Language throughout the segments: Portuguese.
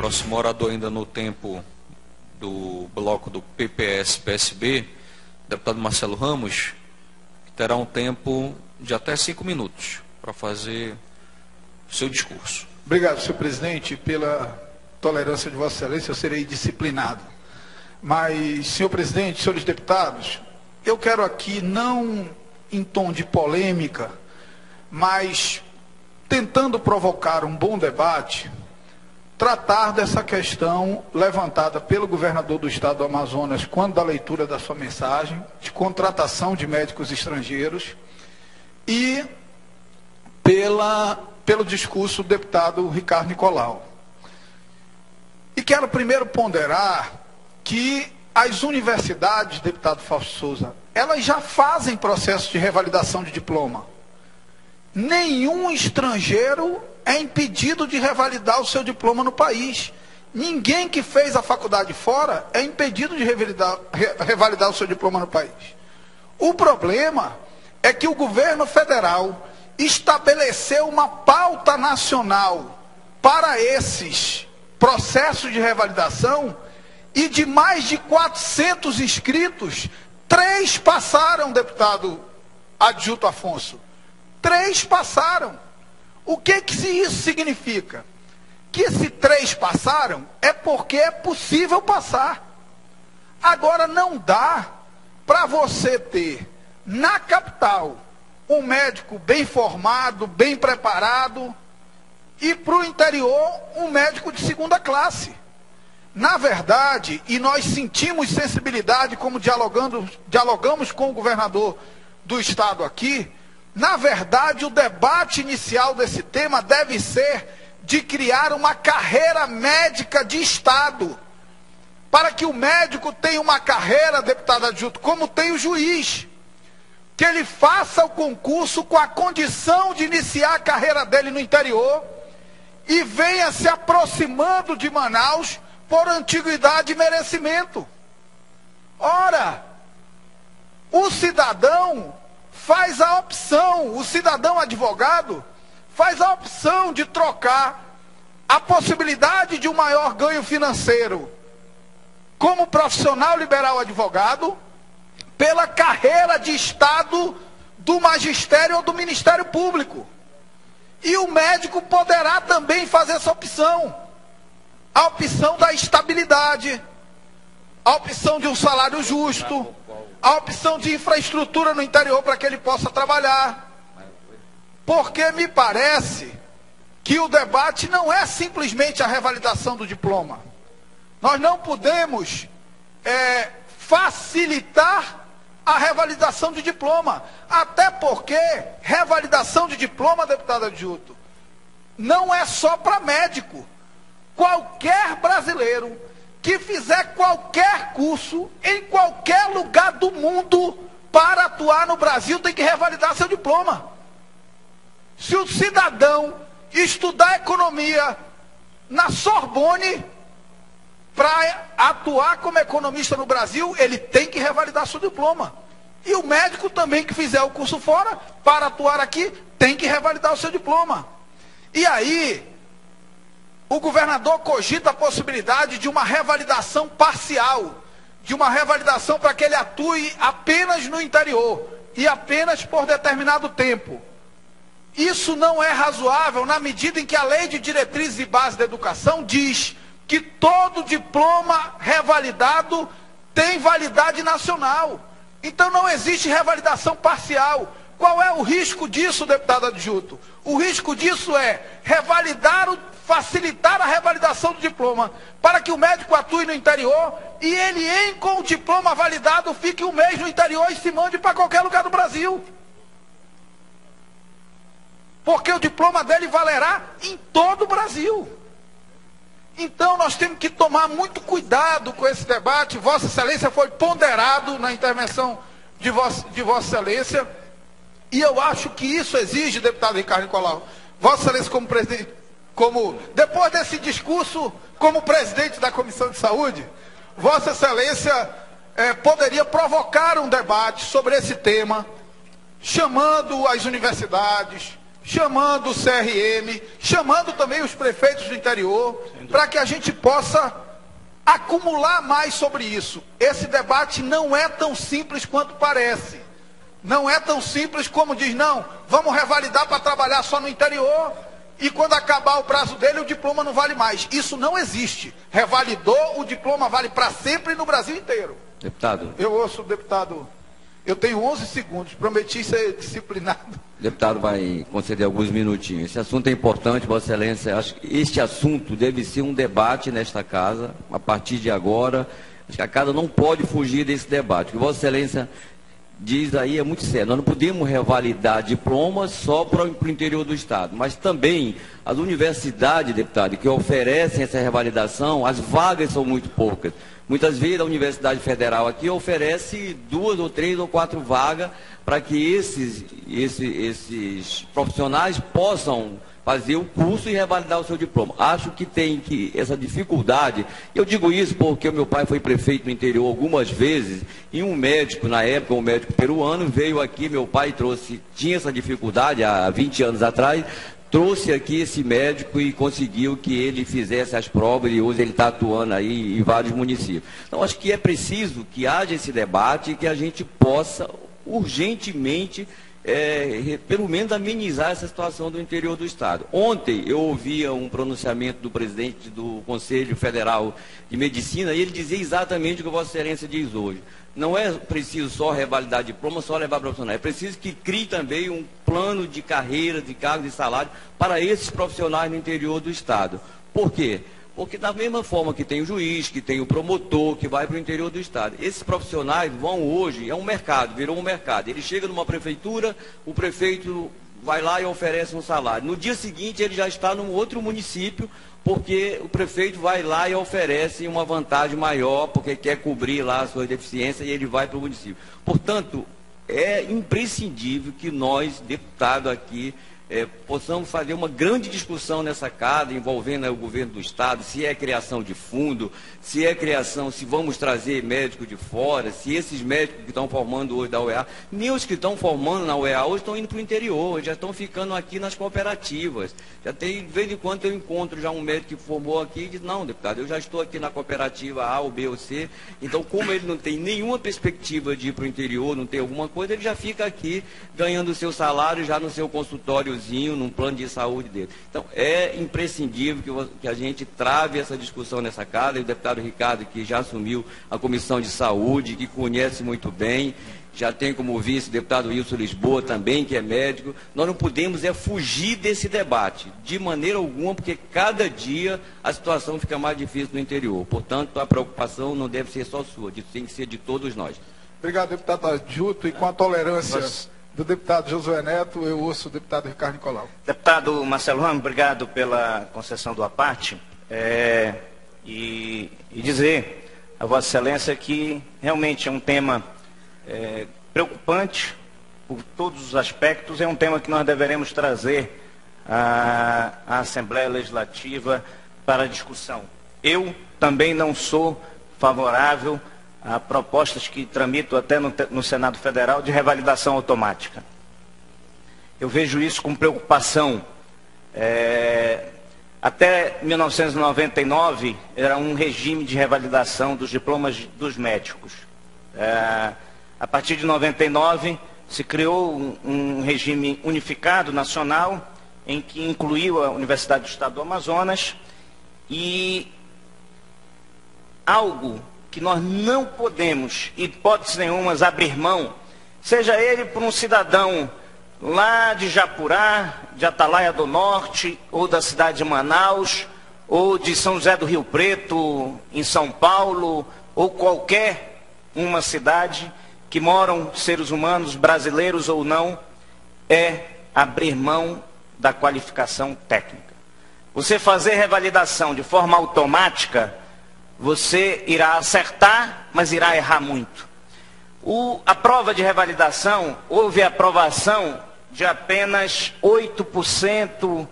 próximo orador ainda no tempo do bloco do PPS-PSB, deputado Marcelo Ramos, que terá um tempo de até 5 minutos para fazer o seu discurso. Obrigado, senhor presidente, pela tolerância de Vossa Excelência. Eu serei disciplinado. Mas, senhor presidente, senhores deputados, eu quero aqui, não em tom de polêmica, mas tentando provocar um bom debate, tratar dessa questão levantada pelo governador do estado do Amazonas, quando da leitura da sua mensagem, de contratação de médicos estrangeiros, e pelo discurso do deputado Ricardo Nicolau. E quero primeiro ponderar que as universidades, deputado Fausto Souza, elas já fazem processo de revalidação de diploma. Nenhum estrangeiro é impedido de revalidar o seu diploma no país. Ninguém que fez a faculdade fora é impedido de revalidar o seu diploma no país. O problema é que o governo federal estabeleceu uma pauta nacional para esses processos de revalidação e de mais de 400 inscritos, 3 passaram, deputado Adjuto Afonso. 3 passaram. O que isso significa? Que se 3 passaram, é porque é possível passar. Agora não dá para você ter na capital um médico bem formado, bem preparado, e para o interior um médico de segunda classe. Na verdade, e nós sentimos sensibilidade como dialogamos com o governador do estado aqui, na verdade o debate inicial desse tema deve ser de criar uma carreira médica de estado, para que o médico tenha uma carreira, deputado adjunto, como tem o juiz, que ele faça o concurso com a condição de iniciar a carreira dele no interior e venha se aproximando de Manaus por antiguidade e merecimento. Ora, o cidadão faz a opção, o cidadão advogado faz a opção de trocar a possibilidade de um maior ganho financeiro como profissional liberal advogado pela carreira de Estado do magistério ou do Ministério Público. E o médico poderá também fazer essa opção. A opção da estabilidade, a opção de um salário justo, a opção de infraestrutura no interior para que ele possa trabalhar. Porque me parece que o debate não é simplesmente a revalidação do diploma. Nós não podemos facilitar a revalidação de diploma. Até porque revalidação de diploma, deputado adjunto, não é só para médico. Qualquer brasileiro que fizer qualquer curso em qualquer lugar do mundo para atuar no Brasil tem que revalidar seu diploma. Se o cidadão estudar economia na Sorbonne para atuar como economista no Brasil, ele tem que revalidar seu diploma. E o médico também que fizer o curso fora para atuar aqui tem que revalidar o seu diploma. E aí o governador cogita a possibilidade de uma revalidação parcial, de uma revalidação para que ele atue apenas no interior e apenas por determinado tempo. Isso não é razoável na medida em que a Lei de Diretrizes e Bases da Educação diz que todo diploma revalidado tem validade nacional. Então não existe revalidação parcial. Qual é o risco disso, deputado adjunto? O risco disso é facilitar a revalidação do diploma, para que o médico atue no interior e ele, com o diploma validado, fique um mês no interior e se mande para qualquer lugar do Brasil. Porque o diploma dele valerá em todo o Brasil. Então nós temos que tomar muito cuidado com esse debate. Vossa Excelência foi ponderado na intervenção de Vossa Excelência, e eu acho que isso exige, deputado Ricardo Nicolau, Vossa Excelência como presidente, depois desse discurso, como presidente da Comissão de Saúde, Vossa Excelência poderia provocar um debate sobre esse tema, chamando as universidades, chamando o CRM, chamando também os prefeitos do interior, para que a gente possa acumular mais sobre isso. Esse debate não é tão simples quanto parece. Não é tão simples como diz, não, vamos revalidar para trabalhar só no interior e quando acabar o prazo dele o diploma não vale mais. Isso não existe. Revalidou, o diploma vale para sempre no Brasil inteiro. Deputado. Eu ouço o deputado. Eu tenho 11 segundos, prometi ser disciplinado. O deputado vai conceder alguns minutinhos. Esse assunto é importante, Vossa Excelência. Acho que este assunto deve ser um debate nesta casa, a partir de agora. Acho que a casa não pode fugir desse debate. O que Vossa Excelência diz aí é muito sério. Nós não podemos revalidar diplomas só para o interior do Estado, mas também as universidades, deputado, que oferecem essa revalidação, as vagas são muito poucas. Muitas vezes a Universidade Federal aqui oferece 2 ou 3 ou 4 vagas para que esses profissionais possam fazer o curso e revalidar o seu diploma. Acho que tem essa dificuldade. Eu digo isso porque o meu pai foi prefeito no interior algumas vezes e um médico, na época, um médico peruano, veio aqui, meu pai tinha essa dificuldade há 20 anos atrás, trouxe aqui esse médico e conseguiu que ele fizesse as provas e hoje ele está atuando aí em vários municípios. Então, acho que é preciso que haja esse debate e que a gente possa urgentemente, pelo menos, amenizar essa situação do interior do Estado. Ontem eu ouvia um pronunciamento do presidente do Conselho Federal de Medicina e ele dizia exatamente o que Vossa Excelência diz hoje. Não é preciso só revalidar diploma, só levar profissionais. É preciso que crie também um plano de carreira, de cargos e salário para esses profissionais no interior do Estado. Por quê? Porque da mesma forma que tem o juiz, que tem o promotor, que vai para o interior do Estado. Esses profissionais vão hoje, é um mercado, virou um mercado. Ele chega numa prefeitura, o prefeito vai lá e oferece um salário. No dia seguinte ele já está num outro município, porque o prefeito vai lá e oferece uma vantagem maior, porque quer cobrir lá as suas deficiências e ele vai para o município. Portanto, é imprescindível que nós, deputados aqui, possamos fazer uma grande discussão nessa casa, envolvendo o governo do Estado, se é criação de fundo, se vamos trazer médicos de fora, se esses médicos que estão formando hoje da UEA, nem os que estão formando na UEA hoje estão indo para o interior, já estão ficando aqui nas cooperativas. Já tem, de vez em quando eu encontro já um médico que formou aqui e diz, não, deputado, eu já estou aqui na cooperativa A, ou B ou C, então como ele não tem nenhuma perspectiva de ir para o interior, não tem alguma coisa, ele já fica aqui ganhando o seu salário já no seu consultório, num plano de saúde dele. Então, é imprescindível que a gente trave essa discussão nessa casa, e o deputado Ricardo, que já assumiu a Comissão de Saúde, que conhece muito bem, já tem como vice o deputado Wilson Lisboa também, que é médico. Nós não podemos fugir desse debate, de maneira alguma, porque cada dia a situação fica mais difícil no interior. Portanto, a preocupação não deve ser só sua, tem que ser de todos nós. Obrigado, deputado Adjuto, e com a tolerância do deputado Josué Neto, eu ouço o deputado Ricardo Nicolau. Deputado Marcelo Ramos, obrigado pela concessão do aparte, e dizer a Vossa Excelência que realmente é um tema preocupante por todos os aspectos, é um tema que nós deveremos trazer à Assembleia Legislativa para discussão. Eu também não sou favorável a propostas que tramito até no Senado Federal de revalidação automática. Eu vejo isso com preocupação. Até 1999 era um regime de revalidação dos diplomas dos médicos. A partir de 99 se criou um regime unificado nacional em que incluiu a Universidade do Estado do Amazonas e algo que nós não podemos, hipótese nenhuma, abrir mão, seja ele por um cidadão lá de Japurá, de Atalaia do Norte, ou da cidade de Manaus, ou de São José do Rio Preto, em São Paulo, ou qualquer uma cidade que moram seres humanos, brasileiros ou não, é abrir mão da qualificação técnica. Você fazer revalidação de forma automática, você irá acertar, mas irá errar muito. A prova de revalidação, houve aprovação de apenas 8%,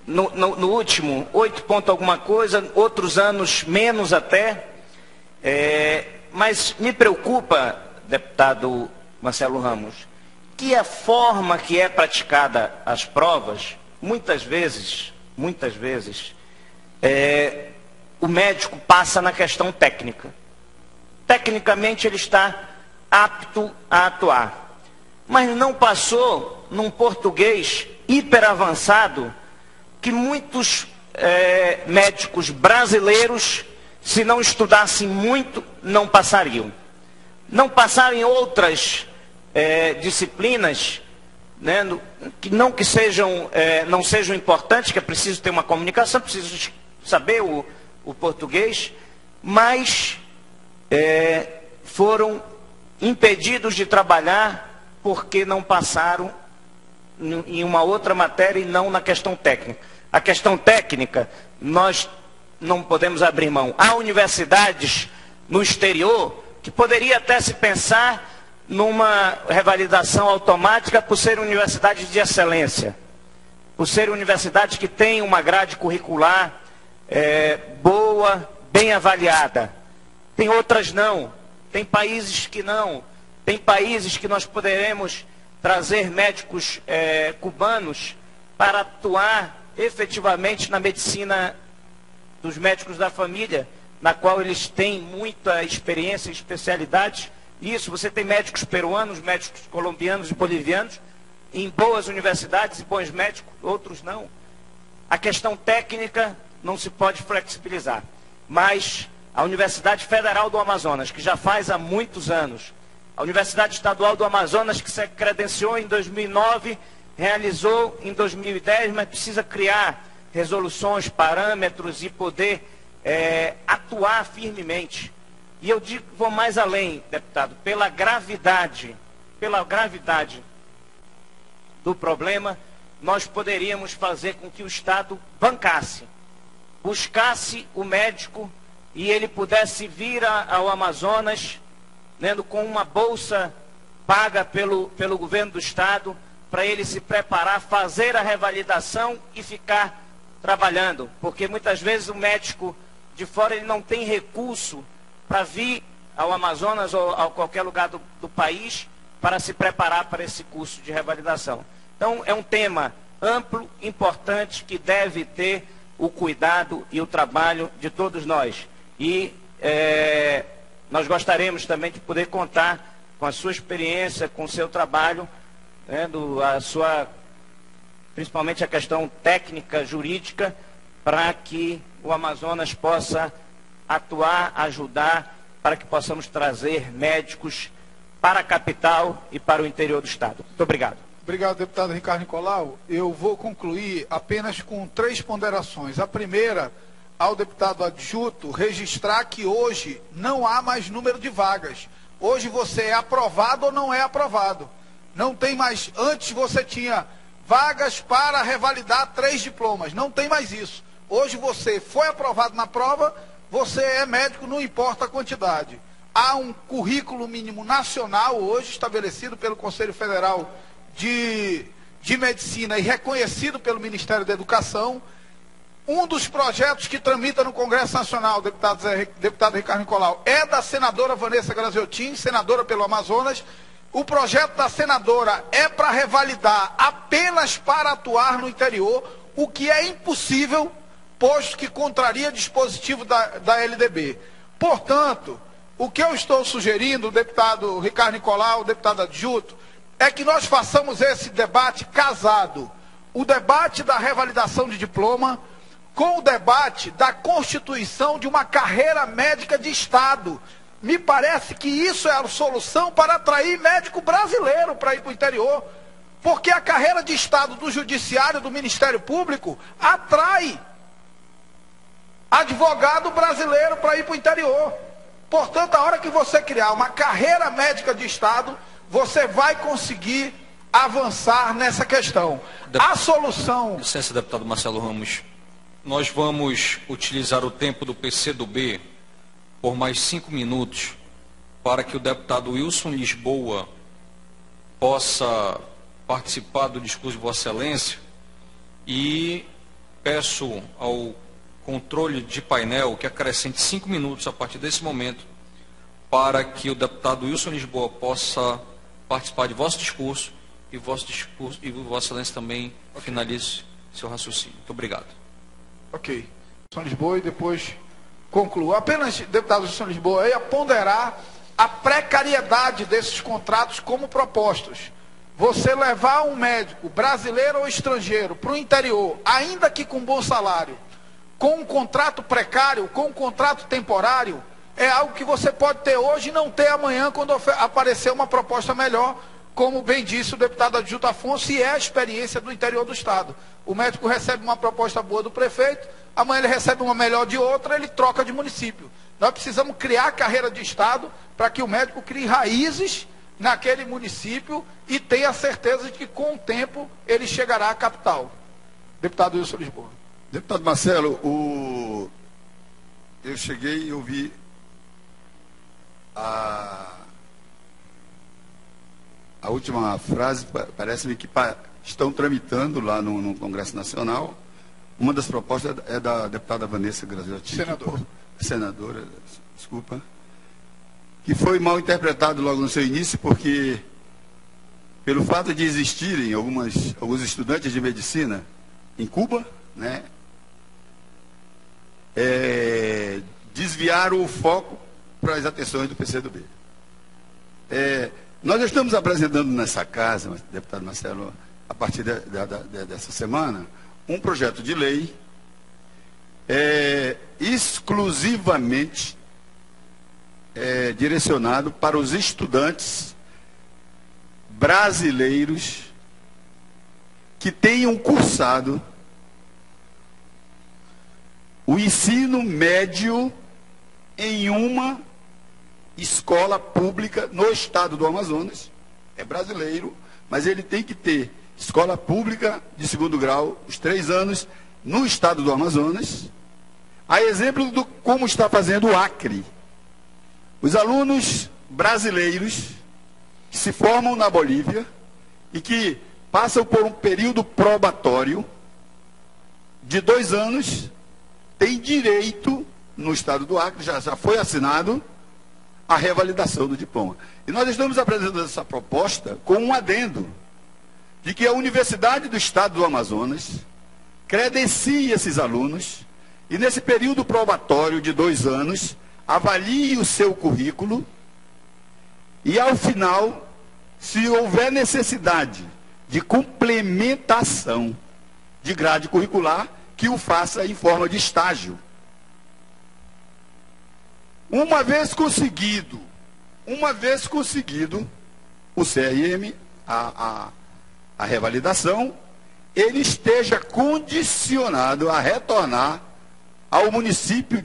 no último, 8 ponto alguma coisa, outros anos menos até. Mas me preocupa, deputado Marcelo Ramos, que a forma que é praticada as provas, muitas vezes, o médico passa na questão técnica. Tecnicamente ele está apto a atuar, mas não passou num português hiperavançado que muitos médicos brasileiros, se não estudassem muito, não passariam. Não passaram em outras disciplinas, né, que não sejam importantes, que é preciso ter uma comunicação, preciso saber o português, mas foram impedidos de trabalhar porque não passaram em uma outra matéria e não na questão técnica. A questão técnica, nós não podemos abrir mão. Há universidades no exterior que poderia até se pensar numa revalidação automática por serem universidades de excelência, por serem universidades que têm uma grade curricular boa, bem avaliada. Tem outras não, tem países que não, tem países que nós poderemos trazer médicos cubanos para atuar efetivamente na medicina dos médicos da família, na qual eles têm muita experiência e especialidade. Isso, você tem médicos peruanos, médicos colombianos e bolivianos, em boas universidades e bons médicos, outros não. A questão técnica não se pode flexibilizar, mas a Universidade Federal do Amazonas, que já faz há muitos anos, a Universidade Estadual do Amazonas, que se credenciou em 2009, realizou em 2010, mas precisa criar resoluções, parâmetros e poder atuar firmemente. E eu digo, vou mais além, deputado, pela gravidade do problema, nós poderíamos fazer com que o Estado buscasse o médico e ele pudesse vir ao Amazonas, né, com uma bolsa paga pelo governo do Estado, para ele se preparar, fazer a revalidação e ficar trabalhando. Porque muitas vezes o médico de fora ele não tem recurso para vir ao Amazonas ou a qualquer lugar do país para se preparar para esse curso de revalidação. Então é um tema amplo, importante, que deve ter o cuidado e o trabalho de todos nós. E nós gostaríamos também de poder contar com a sua experiência, com o seu trabalho, né, principalmente a questão técnica, jurídica, para que o Amazonas possa atuar, ajudar, para que possamos trazer médicos para a capital e para o interior do Estado. Muito obrigado. Obrigado, deputado Ricardo Nicolau. Eu vou concluir apenas com 3 ponderações. A primeira, ao deputado adjunto, registrar que hoje não há mais número de vagas. Hoje você é aprovado ou não é aprovado. Não tem mais. Antes você tinha vagas para revalidar 3 diplomas. Não tem mais isso. Hoje você foi aprovado na prova, você é médico, não importa a quantidade. Há um currículo mínimo nacional hoje, estabelecido pelo Conselho Federal de Medicina e reconhecido pelo Ministério da Educação. Um dos projetos que tramita no Congresso Nacional, deputado Ricardo Nicolau, é da senadora Vanessa Graziotin, senadora pelo Amazonas. O projeto da senadora é para revalidar apenas para atuar no interior, o que é impossível, posto que contraria dispositivo da LDB. Portanto, o que eu estou sugerindo, o deputado Ricardo Nicolau, o deputado adjunto, é que nós façamos esse debate casado. O debate da revalidação de diploma com o debate da constituição de uma carreira médica de Estado. Me parece que isso é a solução para atrair médico brasileiro para ir para o interior. Porque a carreira de Estado do Judiciário, do Ministério Público, atrai advogado brasileiro para ir para o interior. Portanto, a hora que você criar uma carreira médica de Estado, você vai conseguir avançar nessa questão. A solução... Licença, deputado Marcelo Ramos. Nós vamos utilizar o tempo do PCdoB por mais 5 minutos para que o deputado Wilson Lisboa possa participar do discurso de Vossa Excelência, e peço ao controle de painel que acrescente 5 minutos a partir desse momento para que o deputado Wilson Lisboa possa participar de vosso discurso e vosso discurso e Vossa Excelência também finalize seu raciocínio. Muito obrigado. Ok. São Lisboa e depois concluo. Apenas, deputado de São Lisboa, eu ia ponderar a precariedade desses contratos como propostos. Você levar um médico brasileiro ou estrangeiro para o interior, ainda que com bom salário, com um contrato precário, com um contrato temporário, é algo que você pode ter hoje e não ter amanhã quando aparecer uma proposta melhor, como bem disse o deputado adjunto Afonso, e é a experiência do interior do Estado. O médico recebe uma proposta boa do prefeito, amanhã ele recebe uma melhor de outra, ele troca de município. Nós precisamos criar a carreira de Estado para que o médico crie raízes naquele município e tenha certeza de que com o tempo ele chegará à capital. Deputado Wilson Lisboa. Deputado Marcelo, eu cheguei e ouvi a última frase, parece-me que estão tramitando lá no Congresso Nacional. Uma das propostas é da deputada Vanessa Graziotti. Senadora, desculpa. Que foi mal interpretado logo no seu início, porque pelo fato de existirem alguns estudantes de medicina em Cuba, né, desviaram o foco para as atenções do PCdoB. Nós estamos apresentando nessa casa, deputado Marcelo, a partir dessa semana, um projeto de lei exclusivamente direcionado para os estudantes brasileiros que tenham cursado o ensino médio em uma escola pública no estado do Amazonas. É brasileiro, mas ele tem que ter escola pública de 2º grau, os 3 anos, no estado do Amazonas. A exemplo do como está fazendo o Acre. Os alunos brasileiros que se formam na Bolívia e que passam por um período probatório de 2 anos, têm direito, no estado do Acre, já foi assinado, a revalidação do diploma. E nós estamos apresentando essa proposta com um adendo de que a Universidade do Estado do Amazonas credencie esses alunos e, nesse período probatório de 2 anos, avalie o seu currículo e, ao final, se houver necessidade de complementação de grade curricular, que o faça em forma de estágio. Uma vez conseguido o CRM, a revalidação, ele esteja condicionado a retornar ao município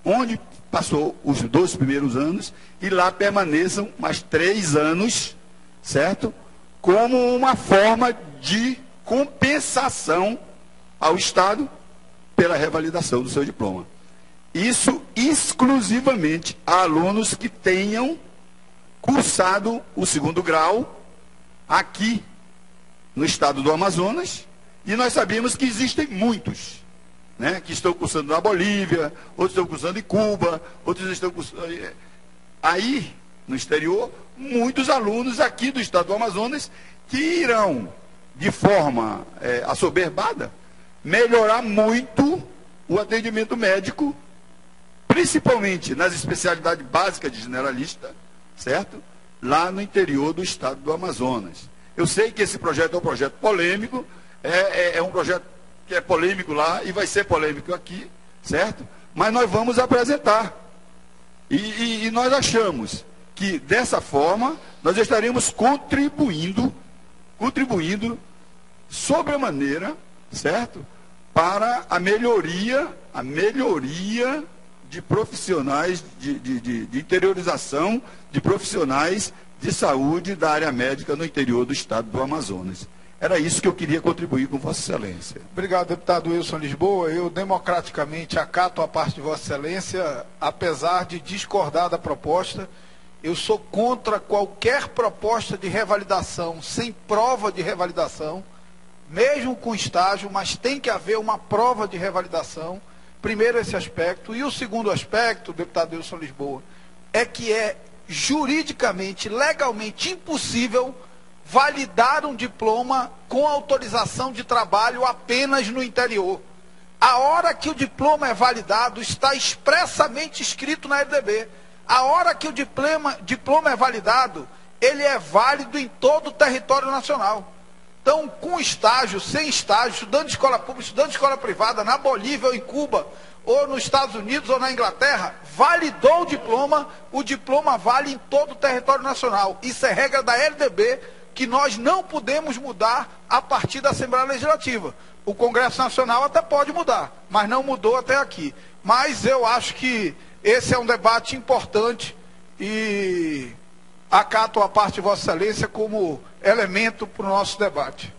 onde passou os 2 primeiros anos e lá permaneçam mais 3 anos, certo? Como uma forma de compensação ao Estado pela revalidação do seu diploma. Isso exclusivamente a alunos que tenham cursado o 2º grau aqui no estado do Amazonas, e nós sabemos que existem muitos, né, que estão cursando na Bolívia, outros estão cursando em Cuba, outros estão cursando aí no exterior, muitos alunos aqui do estado do Amazonas que irão, de forma assoberbada, melhorar muito o atendimento médico, principalmente nas especialidades básicas de generalista, certo? Lá no interior do estado do Amazonas. Eu sei que esse projeto é um projeto polêmico, é um projeto que é polêmico lá e vai ser polêmico aqui, certo? Mas nós vamos apresentar. E nós achamos que, dessa forma, nós estaremos contribuindo sobremaneira, certo? Para a melhoria de profissionais, de interiorização de profissionais de saúde da área médica no interior do estado do Amazonas. Era isso que eu queria contribuir com Vossa Excelência. Obrigado, deputado Wilson Lisboa. Eu democraticamente acato a parte de Vossa Excelência, apesar de discordar da proposta. Eu sou contra qualquer proposta de revalidação sem prova de revalidação, mesmo com estágio, mas tem que haver uma prova de revalidação. Primeiro esse aspecto. E o segundo aspecto, deputado Wilson Lisboa, é que é juridicamente, legalmente impossível validar um diploma com autorização de trabalho apenas no interior. A hora que o diploma é validado, está expressamente escrito na LDB. A hora que o diploma é validado, ele é válido em todo o território nacional. Então, com estágio, sem estágio, estudando de escola pública, estudando de escola privada, na Bolívia ou em Cuba, ou nos Estados Unidos ou na Inglaterra, validou o diploma vale em todo o território nacional. Isso é regra da LDB, que nós não podemos mudar a partir da Assembleia Legislativa. O Congresso Nacional até pode mudar, mas não mudou até aqui. Mas eu acho que esse é um debate importante e acato a parte de Vossa Excelência como elemento para o nosso debate.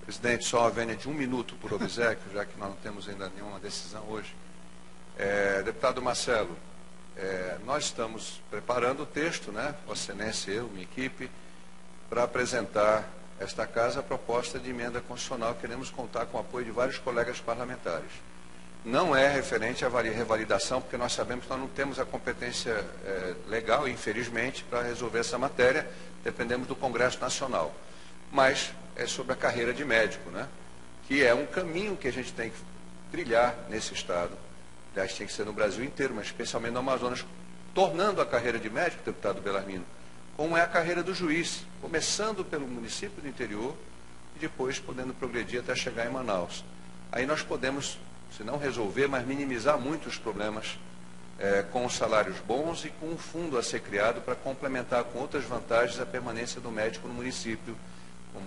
Presidente, só a vênia de 1 minuto por obséquio, já que nós não temos ainda nenhuma decisão hoje. Deputado Marcelo, nós estamos preparando o texto, né? Vossa Excelência, eu, minha equipe, para apresentar esta casa a proposta de emenda constitucional. Queremos contar com o apoio de vários colegas parlamentares. Não é referente à revalidação, porque nós sabemos que nós não temos a competência legal, infelizmente, para resolver essa matéria, dependemos do Congresso Nacional. Mas é sobre a carreira de médico, né? Que é um caminho que a gente tem que trilhar nesse Estado. Aliás, tem que ser no Brasil inteiro, mas especialmente no Amazonas, tornando a carreira de médico, deputado Belarmino, como é a carreira do juiz, começando pelo município do interior e depois podendo progredir até chegar em Manaus. Aí nós podemos, se não resolver, mas minimizar muito os problemas com salários bons e com um fundo a ser criado para complementar com outras vantagens a permanência do médico no município, como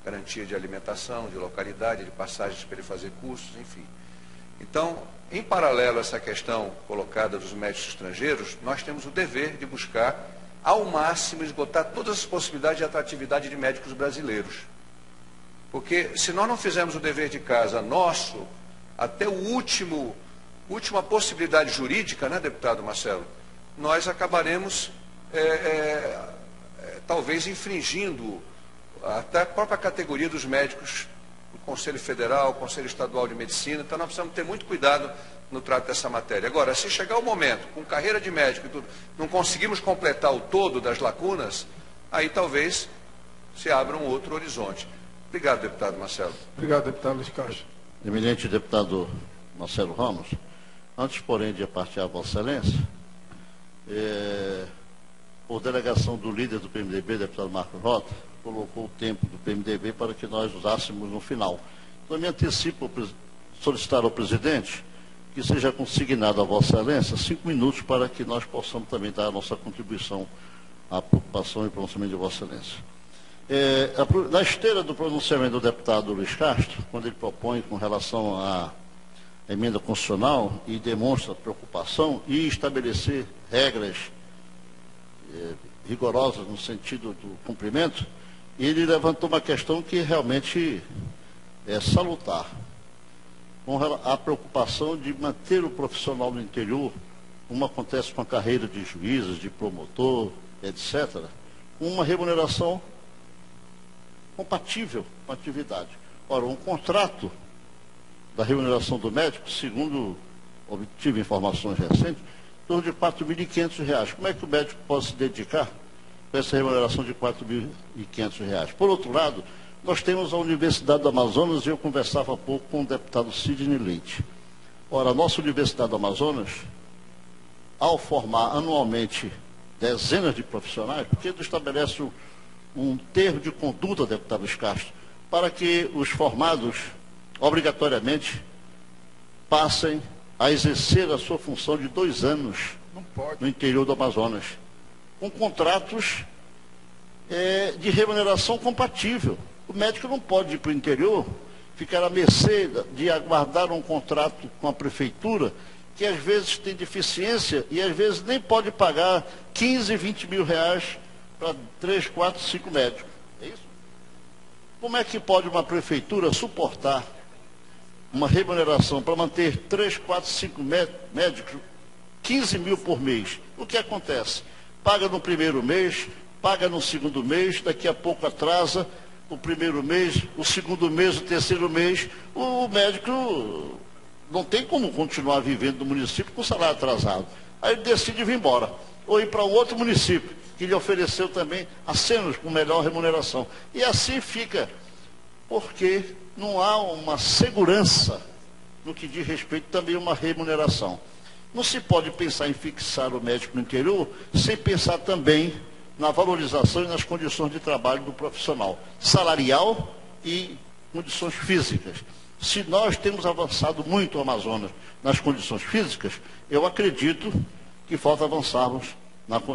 garantia de alimentação, de localidade, de passagens para ele fazer cursos, enfim. Então, em paralelo a essa questão colocada dos médicos estrangeiros, nós temos o dever de buscar ao máximo esgotar todas as possibilidades de atratividade de médicos brasileiros. Porque se nós não fizermos o dever de casa nosso, até última possibilidade jurídica, né, deputado Marcelo, nós acabaremos talvez infringindo até a própria categoria dos médicos do Conselho Federal, Conselho Estadual de Medicina. Então nós precisamos ter muito cuidado no trato dessa matéria. Agora, se chegar o momento, com carreira de médico e tudo, não conseguimos completar o todo das lacunas, aí talvez se abra um outro horizonte. Obrigado, deputado Marcelo. Obrigado, deputado Luiz Castro. Eminente deputado Marcelo Ramos, antes, porém, de partir a Vossa Excelência, por delegação do líder do PMDB, deputado Marcos Rota, colocou o tempo do PMDB para que nós usássemos no final. Então, eu me antecipo solicitar ao presidente que seja consignado a Vossa Excelência 5 minutos para que nós possamos também dar a nossa contribuição à preocupação e pronunciamento de Vossa Excelência. Na esteira do pronunciamento do deputado Luiz Castro, quando ele propõe com relação à emenda constitucional e demonstra preocupação e estabelecer regras rigorosas no sentido do cumprimento, ele levantou uma questão que realmente é salutar, com a preocupação de manter o profissional no interior, como acontece com a carreira de juízes, de promotor, etc., com uma remuneração compatível com a atividade. Ora, um contrato da remuneração do médico, segundo obtive informações recentes, em torno de R$ 4.500. Como é que o médico pode se dedicar com essa remuneração de R$ 4.500? Por outro lado, nós temos a Universidade do Amazonas, e eu conversava há pouco com o deputado Sidney Leite. Ora, a nossa Universidade do Amazonas, ao formar anualmente dezenas de profissionais, porque ele estabelece um termo de conduta, deputado Luiz Castro, para que os formados, obrigatoriamente, passem a exercer a sua função de 2 anos no interior do Amazonas, com contratos de remuneração compatível. O médico não pode ir para o interior, ficar à mercê de aguardar um contrato com a prefeitura, que às vezes tem deficiência e às vezes nem pode pagar 15, 20 mil reais para 3, 4, 5 médicos. É isso? Como é que pode uma prefeitura suportar uma remuneração para manter 3, 4, 5 médicos, 15 mil por mês? O que acontece? Paga no primeiro mês, paga no segundo mês, daqui a pouco atrasa o primeiro mês, o segundo mês, o terceiro mês, o médico não tem como continuar vivendo no município com salário atrasado. Aí ele decide vir embora, ou ir para um outro município, que lhe ofereceu também acenos com melhor remuneração. E assim fica, porque não há uma segurança no que diz respeito também a uma remuneração. Não se pode pensar em fixar o médico no interior sem pensar também na valorização e nas condições de trabalho do profissional, salarial e condições físicas. Se nós temos avançado muito o Amazonas nas condições físicas, eu acredito que falta avançarmos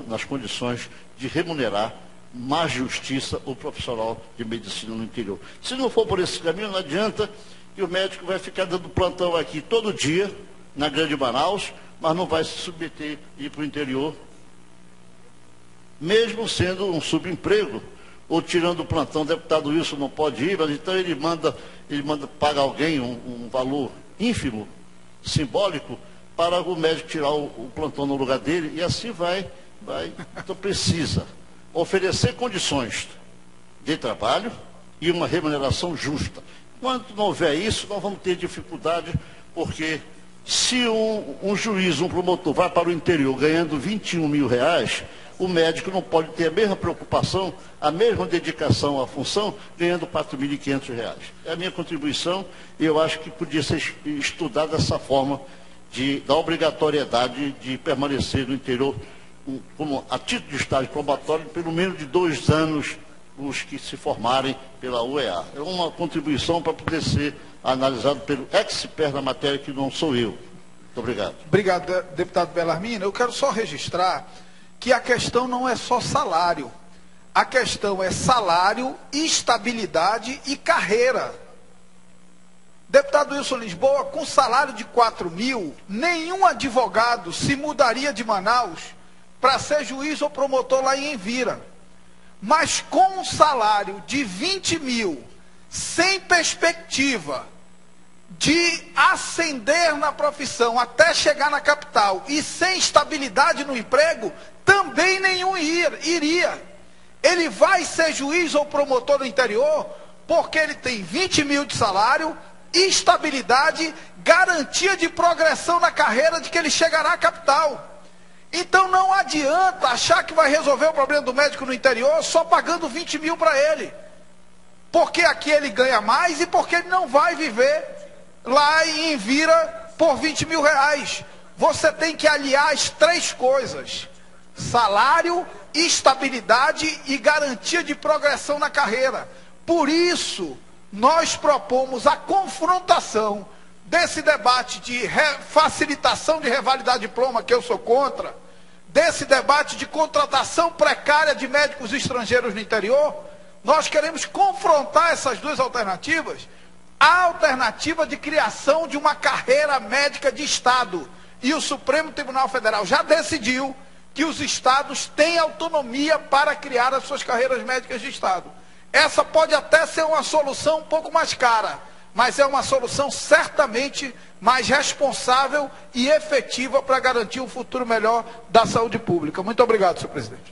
nas condições de remunerar mais justiça o profissional de medicina no interior. Se não for por esse caminho, não adianta que o médico vai ficar dando plantão aqui todo dia, na Grande Manaus, mas não vai se submeter a ir para o interior, mesmo sendo um subemprego, ou tirando o plantão, o deputado Wilson não pode ir, mas então ele manda pagar alguém um valor ínfimo, simbólico, para o médico tirar o plantão no lugar dele, e assim vai. Então precisa oferecer condições de trabalho e uma remuneração justa. Quando não houver isso, nós vamos ter dificuldade, porque se um juiz, um promotor vai para o interior ganhando 21 mil reais, o médico não pode ter a mesma preocupação, a mesma dedicação à função, ganhando 4.500 reais. É a minha contribuição, e eu acho que podia ser estudada dessa forma, da obrigatoriedade de permanecer no interior, como a título de estágio probatório, pelo menos de 2 anos, os que se formarem pela UEA. É uma contribuição para poder ser analisado pelo expert na matéria, que não sou eu. Muito obrigado. Obrigado, deputado Bellarmino. Eu quero só registrar que a questão não é só salário. A questão é salário, estabilidade e carreira. Deputado Wilson Lisboa, com salário de 4 mil, nenhum advogado se mudaria de Manaus para ser juiz ou promotor lá em Envira. Mas com um salário de 20 mil, sem perspectiva de ascender na profissão até chegar na capital e sem estabilidade no emprego, também nenhum iria. Ele vai ser juiz ou promotor no interior porque ele tem 20 mil de salário, estabilidade, garantia de progressão na carreira de que ele chegará à capital. Então não adianta achar que vai resolver o problema do médico no interior só pagando 20 mil para ele. Porque aqui ele ganha mais e porque ele não vai viver lá em Envira por 20 mil reais. Você tem que aliar as 3 coisas: salário, estabilidade e garantia de progressão na carreira. Por isso, nós propomos a confrontação desse debate de facilitação de revalidar diploma, que eu sou contra, desse debate de contratação precária de médicos estrangeiros no interior. Nós queremos confrontar essas 2 alternativas. A alternativa de criação de uma carreira médica de Estado. E o Supremo Tribunal Federal já decidiu que os estados têm autonomia para criar as suas carreiras médicas de Estado. Essa pode até ser uma solução um pouco mais cara, mas é uma solução certamente mais responsável e efetiva para garantir um futuro melhor da saúde pública. Muito obrigado, senhor presidente.